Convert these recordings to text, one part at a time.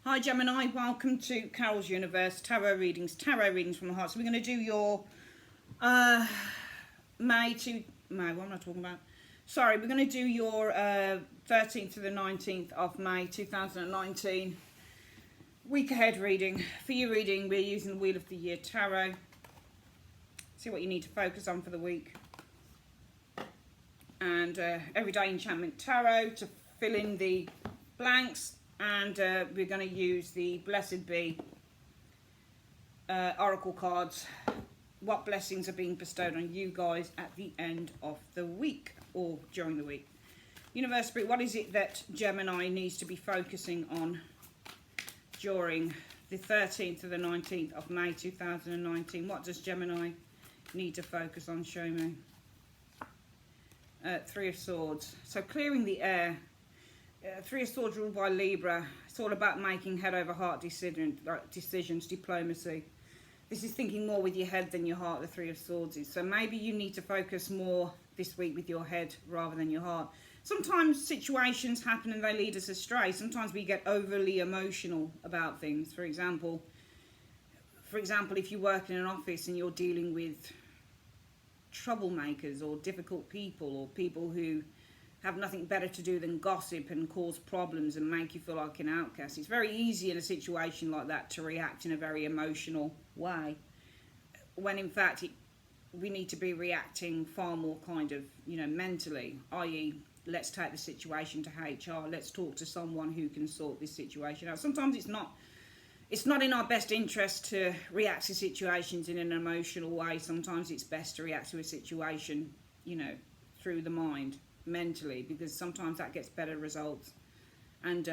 Hi Gemini, welcome to Carol's Universe, tarot readings from the heart. So we're going to do your May, what am I talking about? Sorry, we're going to do your 13th to the 19th of May 2019 week ahead reading. For your reading, we're using the Wheel of the Year Tarot. See what you need to focus on for the week. And Everyday Enchantment Tarot to fill in the blanks. And we're going to use the Blessed Be Oracle cards. What blessings are being bestowed on you guys at the end of the week or during the week. Universe Spirit, what is it that Gemini needs to be focusing on during the 13th to the 19th of May 2019? What does Gemini need to focus on? Show me. Three of Swords. So clearing the air. Three of Swords ruled by Libra. It's all about making head over heart decisions, diplomacy. This is thinking more with your head than your heart, the Three of Swords is. So maybe you need to focus more this week with your head rather than your heart. Sometimes situations happen and they lead us astray. Sometimes we get overly emotional about things. For example, if you work in an office and you're dealing with troublemakers or difficult people or people who have nothing better to do than gossip and cause problems and make you feel like an outcast. It's very easy in a situation like that to react in a very emotional way, when in fact we need to be reacting far more kind of, mentally, i.e. let's take the situation to HR, let's talk to someone who can sort this situation out. Sometimes it's not in our best interest to react to situations in an emotional way. Sometimes it's best to react to a situation, through the mind, mentally, because sometimes that gets better results. And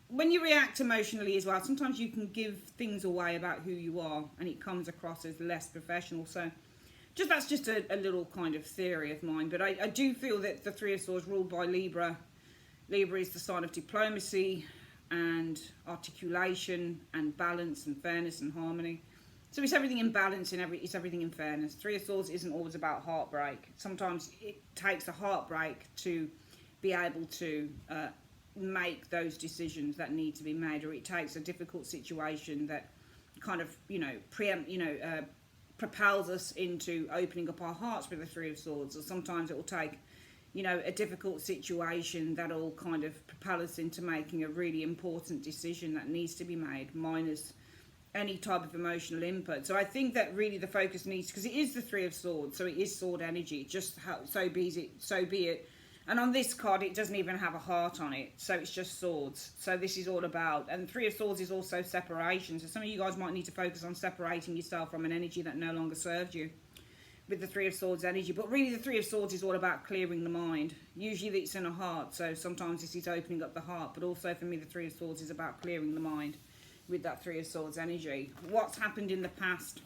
when you react emotionally as well, sometimes you can give things away about who you are and it comes across as less professional. So that's just a little kind of theory of mine, but I do feel that the Three of Swords ruled by Libra is the sign of diplomacy and articulation and balance and fairness and harmony. So it's everything in balance and it's everything in fairness. Three of Swords isn't always about heartbreak. Sometimes it takes a heartbreak to be able to make those decisions that need to be made, or it takes a difficult situation that kind of, propels us into opening up our hearts with the Three of Swords. Or sometimes it will take, a difficult situation that'll kind of propel us into making a really important decision that needs to be made, minus any type of emotional input. So I think that really the focus needs, because it is the Three of Swords, so it is sword energy, so be it. And on this card it doesn't even have a heart on it, so it's just swords. So this is all about, and Three of Swords is also separation. So some of you guys might need to focus on separating yourself from an energy that no longer serves you with the Three of Swords energy. But really the Three of Swords is all about clearing the mind. Usually it's in a heart, so sometimes this is opening up the heart, but also for me the Three of Swords is about clearing the mind with that Three of Swords energy. What's happened in the past,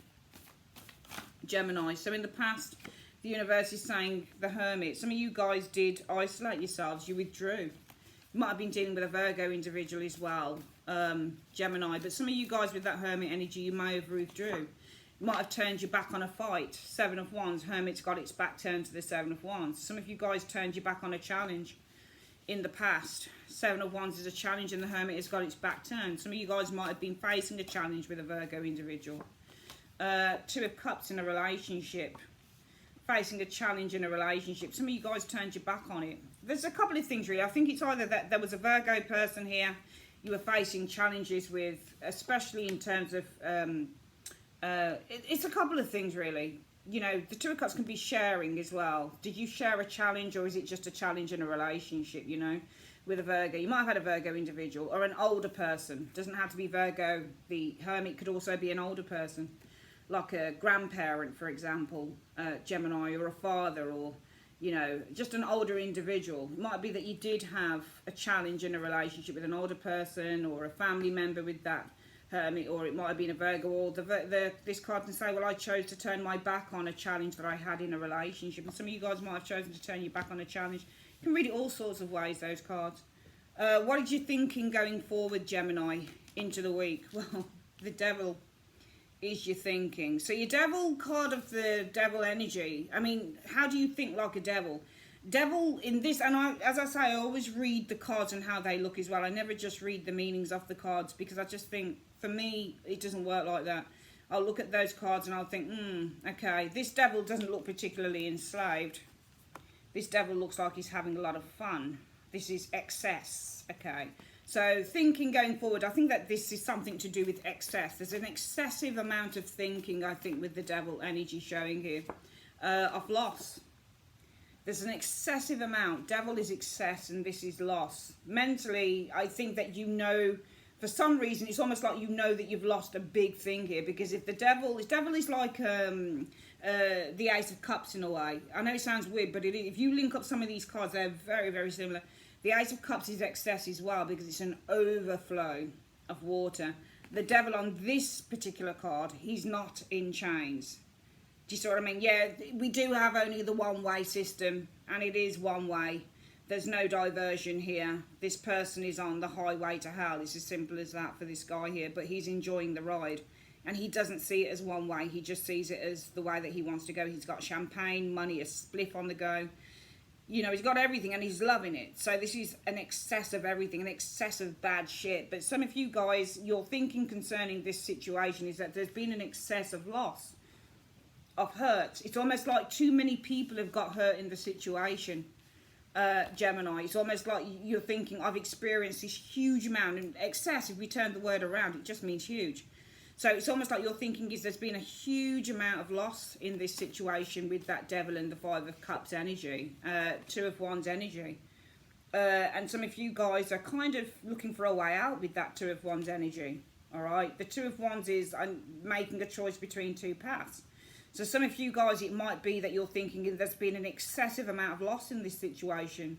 Gemini? So in the past, the universe is saying the Hermit. Some of you guys did isolate yourselves. You withdrew. You might have been dealing with a Virgo individual as well, Gemini. But some of you guys with that Hermit energy, you may have withdrew. You might have turned your back on a fight. Seven of Wands. Hermit's got its back turned to the Seven of Wands. Some of you guys turned your back on a challenge in the past. Seven of Wands is a challenge and the Hermit has got its back turned. Some of you guys might have been facing a challenge with a Virgo individual. Two of Cups in a relationship. Facing a challenge in a relationship. Some of you guys turned your back on it. There's a couple of things really. I think it's either that there was a Virgo person here you were facing challenges with, especially in terms of it's a couple of things really. The Two of Cups can be sharing as well. Did you share a challenge, or is it just a challenge in a relationship, with a Virgo? You might have had a Virgo individual or an older person. Doesn't have to be Virgo. The Hermit could also be an older person, like a grandparent, for example, Gemini, or a father, or, just an older individual. It might be that you did have a challenge in a relationship with an older person or a family member with that Hermit, or it might have been a Virgo, or this card can say, well, I chose to turn my back on a challenge that I had in a relationship. And some of you guys might have chosen to turn your back on a challenge. You can read it all sorts of ways, those cards. What are you thinking going forward, Gemini, into the week? Well, the Devil is your thinking. So your Devil card of the Devil energy, I mean, how do you think like a devil? Devil in this, and as I say, I always read the cards and how they look as well. I never just read the meanings of the cards, because I just think, for me, it doesn't work like that. I'll look at those cards and I'll think, okay, this devil doesn't look particularly enslaved. This devil looks like he's having a lot of fun. This is excess, okay. So thinking going forward, I think that this is something to do with excess. There's an excessive amount of thinking, I think, with the devil energy showing here, of loss. There's an excessive amount. Devil is excess and this is loss. Mentally, I think that for some reason, it's almost like that you've lost a big thing here, because if the devil is like the Ace of Cups in a way. I know it sounds weird, but if you link up some of these cards, they're very, very similar. The Ace of Cups is excess as well, because it's an overflow of water. The devil on this particular card, he's not in chains. Do you see what I mean? Yeah, we do have only the one-way system, and it is one way. There's no diversion here. This person is on the highway to hell. It's as simple as that for this guy here. But he's enjoying the ride. And he doesn't see it as one way. He just sees it as the way that he wants to go. He's got champagne, money, a spliff on the go. You know, he's got everything and he's loving it. So this is an excess of everything, an excess of bad shit. But some of you guys, your thinking concerning this situation is that there's been an excess of loss, of hurt. It's almost like too many people have got hurt in the situation. Gemini, it's almost like you're thinking, I've experienced this huge amount, and excess, if we turn the word around, it just means huge. So it's almost like you're thinking there's been a huge amount of loss in this situation with that devil and the Five of Cups energy, Two of Wands energy. And some of you guys are kind of looking for a way out with that Two of Wands energy, all right? The Two of Wands is making a choice between two paths. So some of you guys, it might be that you're thinking there's been an excessive amount of loss in this situation,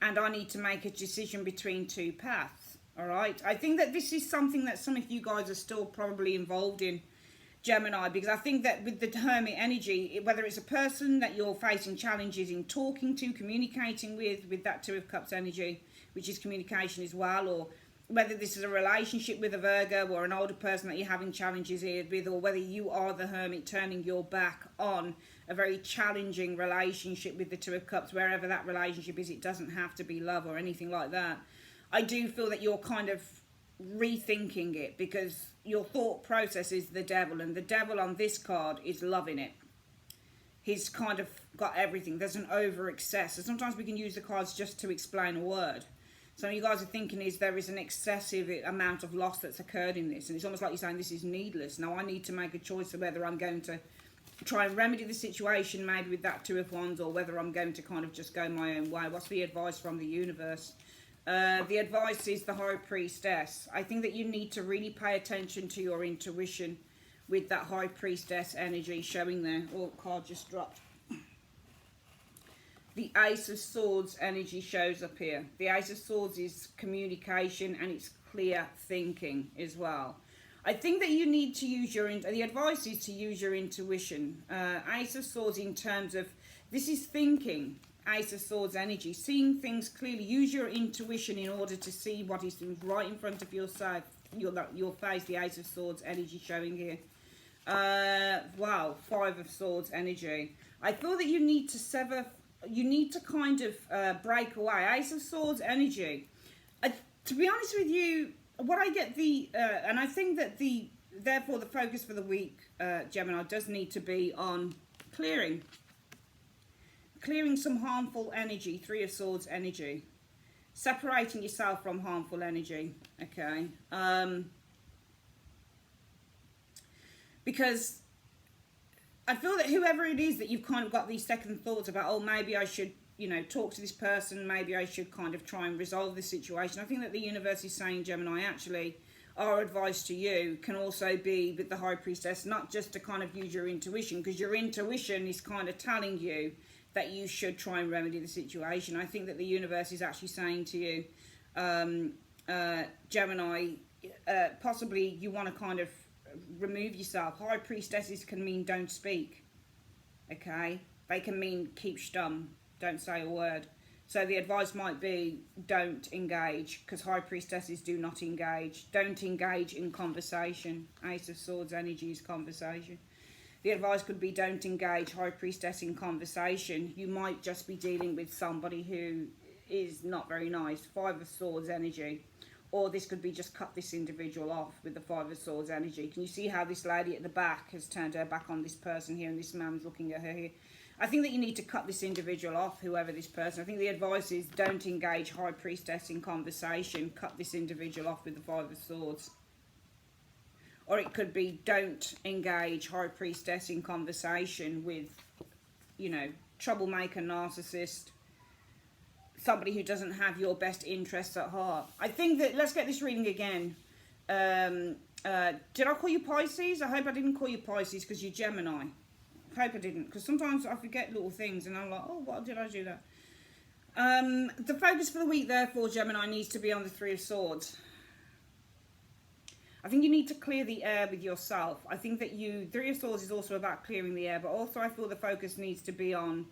and I need to make a decision between two paths, all right? I think that this is something that some of you guys are still probably involved in, Gemini, because I think that with the Hermit energy, whether it's a person that you're facing challenges in talking to, communicating with that Two of Cups energy, which is communication as well, or whether this is a relationship with a Virgo or an older person that you're having challenges here with, or whether you are the Hermit turning your back on a very challenging relationship with the Two of Cups, wherever that relationship is. It doesn't have to be love or anything like that. I do feel that you're kind of rethinking it, because your thought process is the devil, and the devil on this card is loving it. He's kind of got everything. There's an over excess. So sometimes we can use the cards just to explain a word. Some of you guys are thinking there is an excessive amount of loss that's occurred in this. And it's almost like you're saying this is needless. Now I need to make a choice of whether I'm going to try and remedy the situation, maybe with that Two of Wands, or whether I'm going to kind of just go my own way. What's the advice from the universe? The advice is the High Priestess. I think that you need to really pay attention to your intuition with that High Priestess energy showing there. Oh, card just dropped. The Ace of Swords energy shows up here. The Ace of Swords is communication and it's clear thinking as well. I think that you need to use the advice is to use your intuition. Ace of Swords in terms of, this is thinking. Ace of Swords energy, seeing things clearly. Use your intuition in order to see what is right in front of your face. The Ace of Swords energy showing here. Wow, Five of Swords energy. I feel that you need to kind of break away. Ace of Swords energy. To be honest with you, what I get and I think that therefore the focus for the week, Gemini, does need to be on clearing some harmful energy. Three of Swords energy, separating yourself from harmful energy. Okay, because I feel that whoever it is that you've kind of got these second thoughts about, oh, maybe I should, talk to this person, maybe I should kind of try and resolve this situation. I think that the universe is saying, Gemini, actually, our advice to you can also be with the High Priestess, not just to kind of use your intuition, because your intuition is kind of telling you that you should try and remedy the situation. I think that the universe is actually saying to you, Gemini, possibly you want to kind of remove yourself. High Priestesses can mean don't speak, okay? They can mean keep stum, don't say a word. So the advice might be don't engage, because High Priestesses do not engage. Don't engage in conversation. Ace of Swords energy is conversation. The advice could be don't engage High Priestess in conversation. You might just be dealing with somebody who is not very nice. Five of Swords energy. Or this could be just cut this individual off with the Five of Swords energy. Can you see how this lady at the back has turned her back on this person here and this man's looking at her here? I think that you need to cut this individual off, whoever this person. I think the advice is don't engage High Priestess in conversation. Cut this individual off with the Five of Swords. Or it could be don't engage High Priestess in conversation with, you know, troublemaker, narcissist, somebody who doesn't have your best interests at heart. I think that, let's get this reading again. Did I call you Pisces? I hope I didn't call you Pisces because you're Gemini. Hope I didn't, because sometimes I forget little things and I'm like, oh, what did I do that? The focus for the week, therefore, Gemini, needs to be on the Three of Swords. I think you need to clear the air with yourself. I think that Three of Swords is also about clearing the air, but also I feel the focus needs to be on,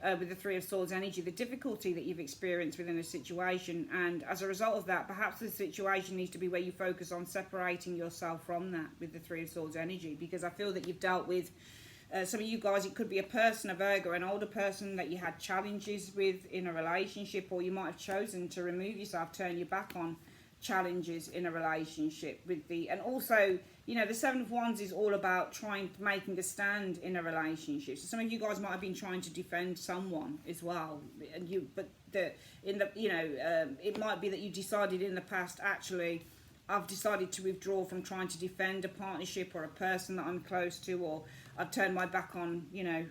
with the Three of Swords energy, the difficulty that you've experienced within a situation. And as a result of that, perhaps the situation needs to be where you focus on separating yourself from that with the Three of Swords energy, because I feel that you've dealt with some of you guys, it could be a person, a Virgo, an older person that you had challenges with in a relationship, or you might have chosen to remove yourself, turn your back on challenges in a relationship with and also, you know, the Seven of Wands is all about making a stand in a relationship. So some of you guys might have been trying to defend someone as well, and it might be that you decided in the past, actually, I've decided to withdraw from trying to defend a partnership or a person that I'm close to, or I've turned my back on, you know,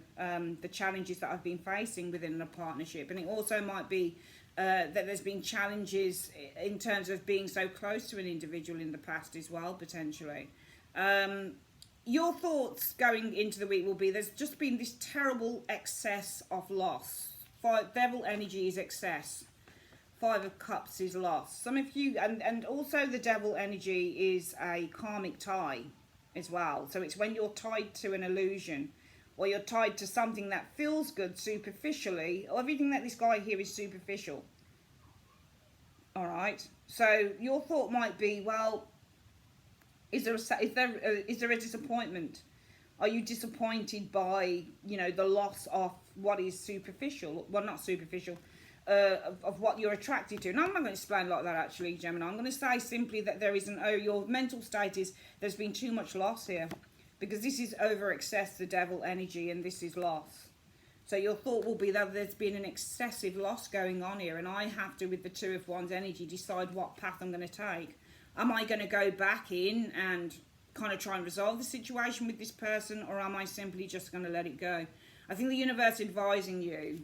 the challenges that I've been facing within a partnership. And it also might be that there's been challenges in terms of being so close to an individual in the past as well, potentially. Your thoughts going into the week will be, there's just been this terrible excess of loss. Devil energy is excess. Five of Cups is loss. Some of you, and also the Devil energy is a karmic tie as well. So it's when you're tied to an illusion, or you're tied to something that feels good superficially, or everything that this guy here is superficial. All right. So your thought might be, well, is there a disappointment? Are you disappointed by, you know, the loss of what is superficial? Well, not superficial. Of what you're attracted to. Now, I'm not going to explain like that, actually, Gemini. I'm going to say simply that there is your mental state is, there's been too much loss here. Because this is over excess, the Devil energy, and this is loss. So your thought will be that there's been an excessive loss going on here, and I have to, with the Two of Wands energy, decide what path I'm going to take. Am I going to go back in and kind of try and resolve the situation with this person, or am I simply just going to let it go? I think the universe advising you,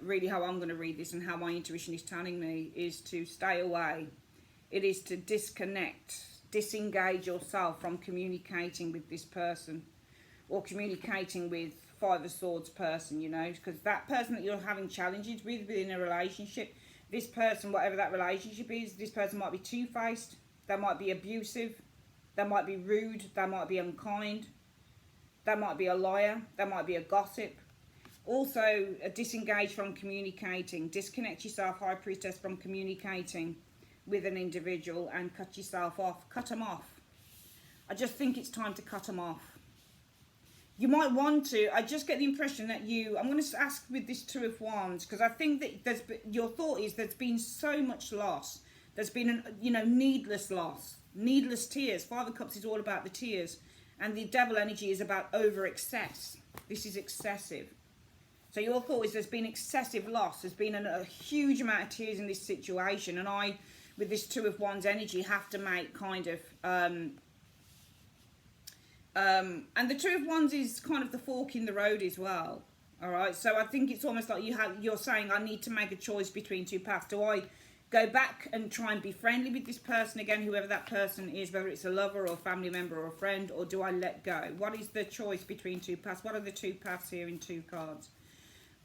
really how I'm going to read this and how my intuition is telling me, is to stay away. It is to disconnect, disengage yourself from communicating with this person, or communicating with Five of Swords person, you know, because that person that you're having challenges with within a relationship, this person, whatever that relationship is, this person might be two-faced, they might be abusive, they might be rude, they might be unkind, that might be a liar, that might be a gossip. Also, disengage from communicating. Disconnect yourself, High Priestess, from communicating with an individual and cut yourself off. Cut them off. I just think it's time to cut them off. You might want to, I just get the impression that I'm going to ask with this Two of Wands, because I think that your thought is there's been so much loss. There's been, needless loss, needless tears. Five of Cups is all about the tears. And the Devil energy is over excess. This is excessive. So your thought is there's been excessive loss. There's been a huge amount of tears in this situation. And I, with this Two of Wands energy, have to make kind of... and the Two of Wands is kind of the fork in the road as well. All right. So I think it's almost like you're saying, I need to make a choice between two paths. Do I go back and try and be friendly with this person again, whoever that person is, whether it's a lover or a family member or a friend, or do I let go? What is the choice between two paths? What are the two paths here in two cards?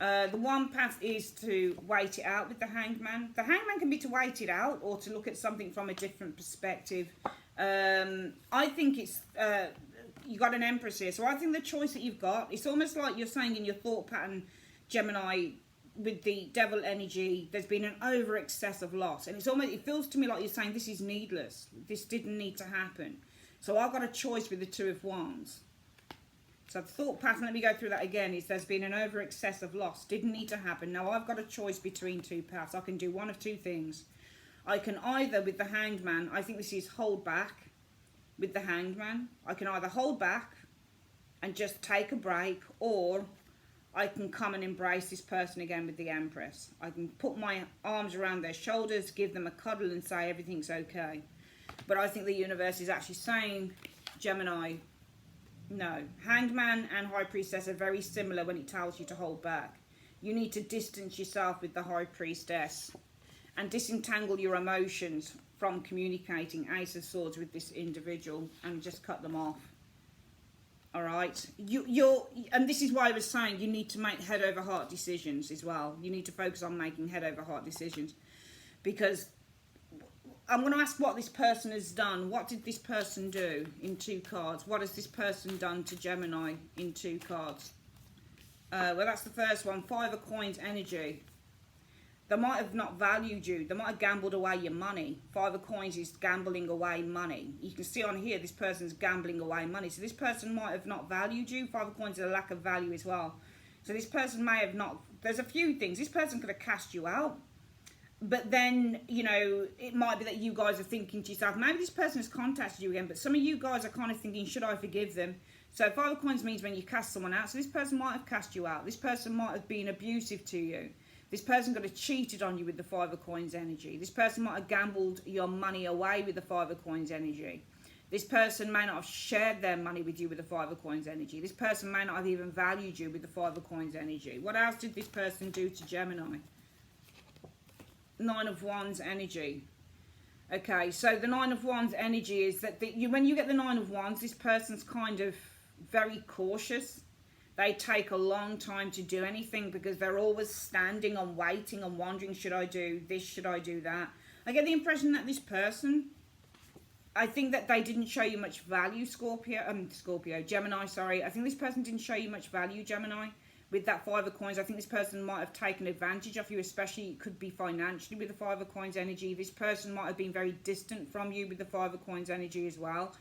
The one path is to wait it out with the Hangman. The Hangman can be to wait it out or to look at something from a different perspective. I think it's... you got an Empress here. So I think the choice that you've got, it's almost like you're saying in your thought pattern, Gemini, with the Devil energy, there's been an over excess of loss. And it feels to me like you're saying this is needless. This didn't need to happen. So I've got a choice with the Two of Wands. So the thought pattern, let me go through that again, is there's been an over excess of loss. Didn't need to happen. Now I've got a choice between two paths. I can do one of two things. I can either, with the Hanged Man, I think this is hold back with the Hanged Man. I can either hold back and just take a break, or I can come and embrace this person again with the Empress. I can put my arms around their shoulders, give them a cuddle and say everything's okay. But I think the universe is actually saying, Gemini, no. Hanged Man and High Priestess are very similar when it tells you to hold back. You need to distance yourself with the High Priestess and disentangle your emotions from communicating Ace of Swords with this individual and just cut them off. All right, and this is why I was saying you need to make head over heart decisions as well. You need to focus on making head over heart decisions, because I'm going to ask what this person has done. What did this person do in two cards? What has this person done to Gemini in two cards? Well, that's the first one. Five of Coins energy. They might have not valued you. They might have gambled away your money. Five of Coins is gambling away money. You can see on here, this person's gambling away money. So this person might have not valued you. Five of Coins is a lack of value as well. So this person may have not... There's a few things. This person could have cast you out. But then, you know, it might be that you guys are thinking to yourself, maybe this person has contacted you again. But some of you guys are kind of thinking, should I forgive them? So Five of Coins means when you cast someone out. So this person might have cast you out. This person might have been abusive to you. This person could have cheated on you with the Five of Coins energy. This person might have gambled your money away with the Five of Coins energy. This person may not have shared their money with you with the Five of Coins energy. This person may not have even valued you with the Five of Coins energy. What else did this person do to Gemini? Nine of Wands energy. Okay, so the Nine of Wands energy is that when you get the Nine of Wands, this person's kind of very cautious. They take a long time to do anything because they're always standing and waiting and wondering, should I do this, should I do that? I get the impression that this person, I think that they didn't show you much value, Gemini, sorry. I think this person didn't show you much value, Gemini, with that Five of Coins. I think this person might have taken advantage of you, especially it could be financially with the Five of Coins energy. This person might have been very distant from you with the Five of Coins energy as well.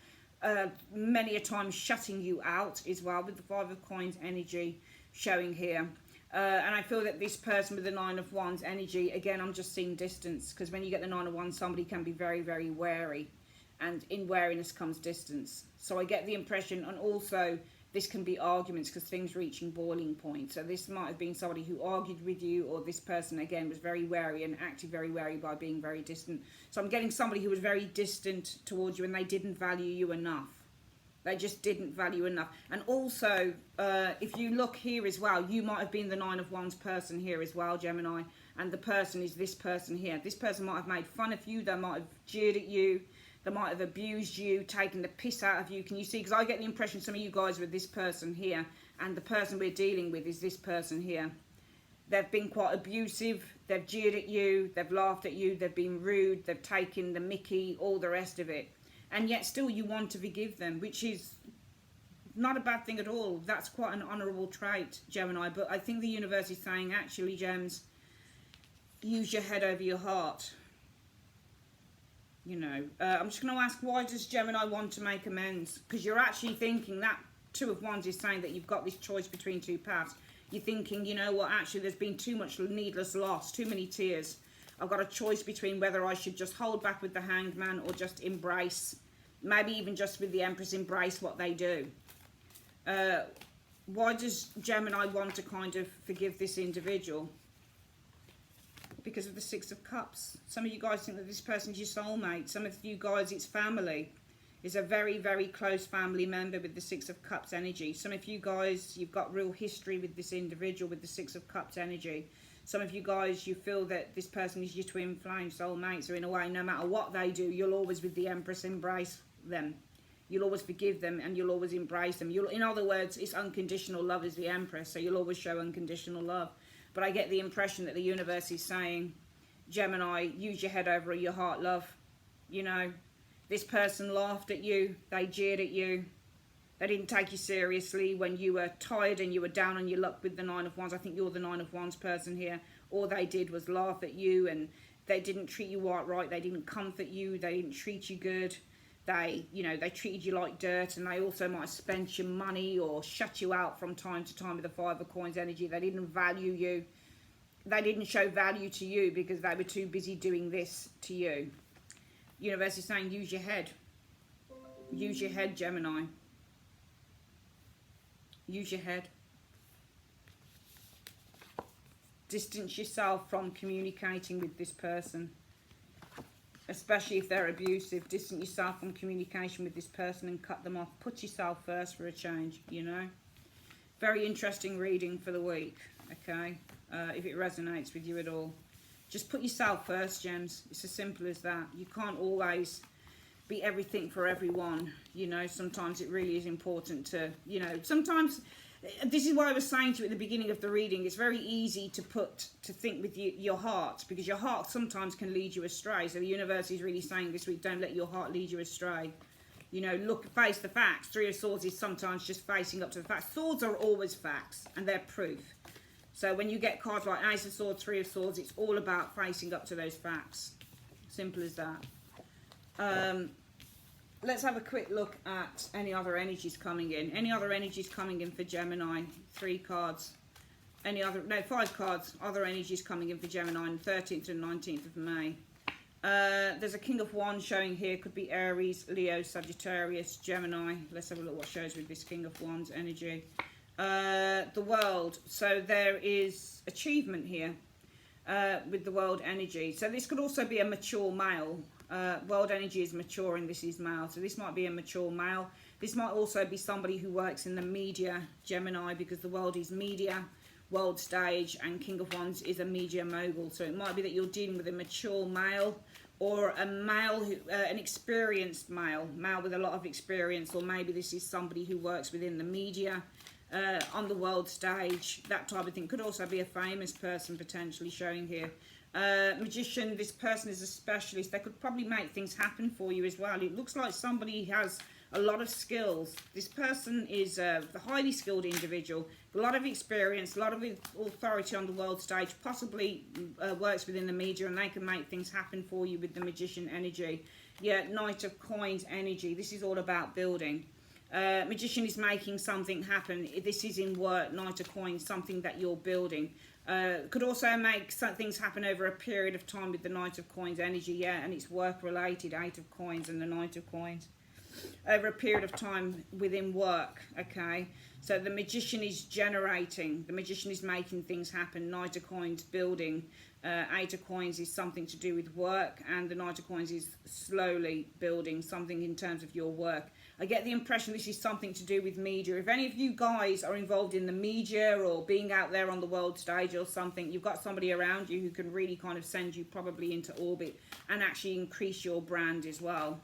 Many a time shutting you out as well with the Five of Coins energy showing here. And I feel that this person with the Nine of Wands energy, again, I'm just seeing distance, because when you get the Nine of Wands, somebody can be very, very wary, and in wariness comes distance. So I get the impression, and also this can be arguments because things reaching boiling point. So this might have been somebody who argued with you, or this person, again, was very wary and acted very wary by being very distant. So I'm getting somebody who was very distant towards you and they didn't value you enough. They just didn't value enough. And also, if you look here as well, you might have been the Nine of Wands person here as well, Gemini. And the person is this person here. This person might have made fun of you. They might have jeered at you. They might have abused you, taken the piss out of you. Can you see? Because I get the impression some of you guys are with this person here, and the person we're dealing with is this person here. They've been quite abusive. They've jeered at you. They've laughed at you. They've been rude. They've taken the mickey, all the rest of it. And yet still you want to forgive them, which is not a bad thing at all. That's quite an honourable trait, Gemini. But I think the universe is saying, actually, Gems, use your head over your heart. You know, I'm just going to ask, why does Gemini want to make amends? Because you're actually thinking that Two of Wands is saying that you've got this choice between two paths. You're thinking, you know what, actually there's been too much needless loss, too many tears. I've got a choice between whether I should just hold back with the Hanged Man or just embrace, maybe even just with the Empress, embrace what they do. Why does Gemini want to kind of forgive this individual? Because of the Six of Cups. Some of you guys think that this person's your soulmate. Some of you guys, it's family. It's a very, very close family member with the Six of Cups energy. Some of you guys, you've got real history with this individual with the Six of Cups energy. Some of you guys, you feel that this person is your twin flame soulmate. So in a way, no matter what they do, you'll always, with the Empress, embrace them. You'll always forgive them and you'll always embrace them. In other words, it's unconditional love is the Empress. So you'll always show unconditional love. But I get the impression that the universe is saying, Gemini, use your head over your heart, love. You know, this person laughed at you. They jeered at you. They didn't take you seriously when you were tired and you were down on your luck with the Nine of Wands. I think you're the Nine of Wands person here. All they did was laugh at you, and they didn't treat you right. They didn't comfort you. They didn't treat you good. They, you know, they treated you like dirt, and they also might have spent your money or shut you out from time to time with the Five of Coins energy. They didn't value you. They didn't show value to you because they were too busy doing this to you. Universe is saying use your head. Use your head, Gemini. Use your head. Distance yourself from communicating with this person. Especially if they're abusive. Distance yourself from communication with this person and cut them off. Put yourself first for a change, you know. Very interesting reading for the week, okay? If it resonates with you at all. Just put yourself first, Gems. It's as simple as that. You can't always be everything for everyone, you know. Sometimes it really is important to, you know, sometimes... This is what I was saying to you at the beginning of the reading. It's very easy to think with your heart, because your heart sometimes can lead you astray. So the universe is really saying this week, don't let your heart lead you astray. You know, face the facts. Three of Swords is sometimes just facing up to the facts. Swords are always facts, and they're proof. So when you get cards like Ace of Swords, Three of Swords, it's all about facing up to those facts. Simple as that. Let's have a quick look at any other energies coming in. Any other energies coming in for Gemini? 3 cards. Any other, no, 5 cards. Other energies coming in for Gemini on 13th and 19th of May. There's a King of Wands showing here. Could be Aries, Leo, Sagittarius, Gemini. Let's have a look what shows with this King of Wands energy. The World. So there is achievement here with the World energy. So this could also be a mature male. World energy is maturing, this is male, so this might be a mature male. This might also be somebody who works in the media, Gemini, because the World is media, world stage, and King of Wands is a media mogul. So it might be that you're dealing with a mature male, or a male who, an experienced male with a lot of experience, or maybe this is somebody who works within the media, on the world stage, that type of thing. Could also be a famous person potentially showing here. Magician, this person is a specialist. They could probably make things happen for you as well. It looks like somebody has a lot of skills. This person is a highly skilled individual, a lot of experience, a lot of authority on the world stage, possibly works within the media, and they can make things happen for you with the Magician energy. Yeah, Knight of Coins energy. This is all about building. Magician is making something happen. This is in work. Knight of Coins, something that you're building. Could also make some things happen over a period of time with the Knight of Coins energy, yeah, and it's work related, 8 of Coins and the Knight of Coins. Over a period of time within work, okay. So the Magician is generating, the Magician is making things happen, Knight of Coins building, 8 of Coins is something to do with work, and the Knight of Coins is slowly building something in terms of your work. I get the impression this is something to do with media. If any of you guys are involved in the media or being out there on the world stage or something, you've got somebody around you who can really kind of send you probably into orbit and actually increase your brand as well.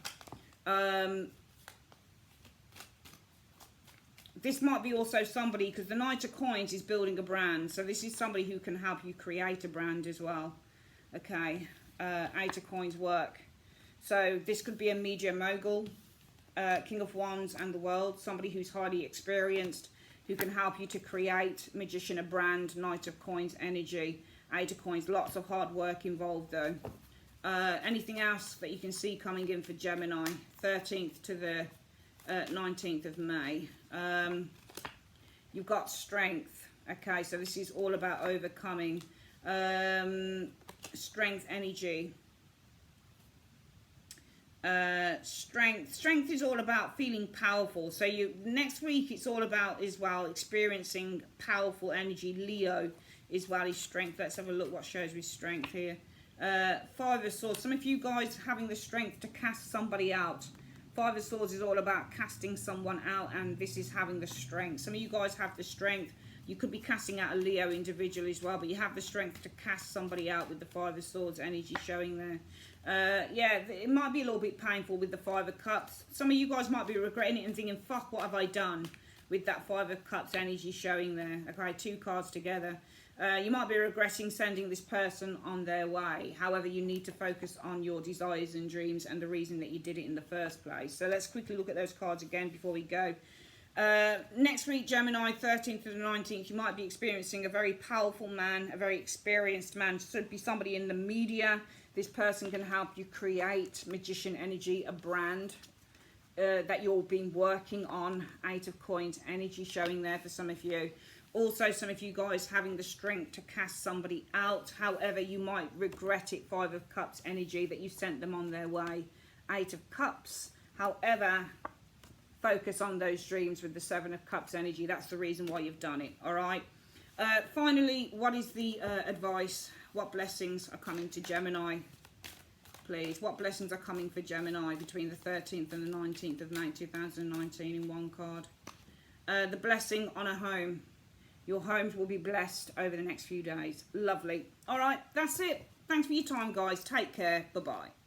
This might be also somebody, because the Knight of Coins is building a brand, so this is somebody who can help you create a brand as well. Okay, 8 of Coins work. So this could be a media mogul. King of Wands and the World, somebody who's highly experienced, who can help you to create. Magician, a brand. Knight of Coins energy, 8 of Coins, lots of hard work involved though. Anything else that you can see coming in for Gemini, 13th to the 19th of May? You've got Strength, okay, so this is all about overcoming. Strength energy. Strength is all about feeling powerful. So next week it's all about as well experiencing powerful energy. Leo as well is strength. Let's have a look what shows with strength here. 5 of Swords. Some of you guys having the strength to cast somebody out. 5 of Swords is all about casting someone out, and this is having the strength. Some of you guys have the strength. You could be casting out a Leo individual as well, but you have the strength to cast somebody out with the 5 of Swords energy showing there. Yeah, it might be a little bit painful with the 5 of Cups. Some of you guys might be regretting it and thinking, fuck, what have I done, with that 5 of Cups energy showing there. Okay, 2 cards together. You might be regretting sending this person on their way. However, you need to focus on your desires and dreams and the reason that you did it in the first place. So let's quickly look at those cards again before we go. Next week, Gemini, 13th to the 19th, you might be experiencing a very powerful man, a very experienced man. Should be somebody in the media. This person can help you create Magician energy, a brand. that you've been working on. 8 of Coins energy showing there for some of you. Also, some of you guys having the strength to cast somebody out. However, you might regret it. 5 of Cups energy that you sent them on their way. 8 of Cups. However, focus on those dreams with the 7 of Cups energy. That's the reason why you've done it. All right. Finally, what is the advice? What blessings are coming to Gemini? Please, what blessings are coming for Gemini between the 13th and the 19th of May 2019 in one card? The blessing on a home. Your homes will be blessed over the next few days. Lovely. All right, that's it. Thanks for your time, guys. Take care. Bye-bye.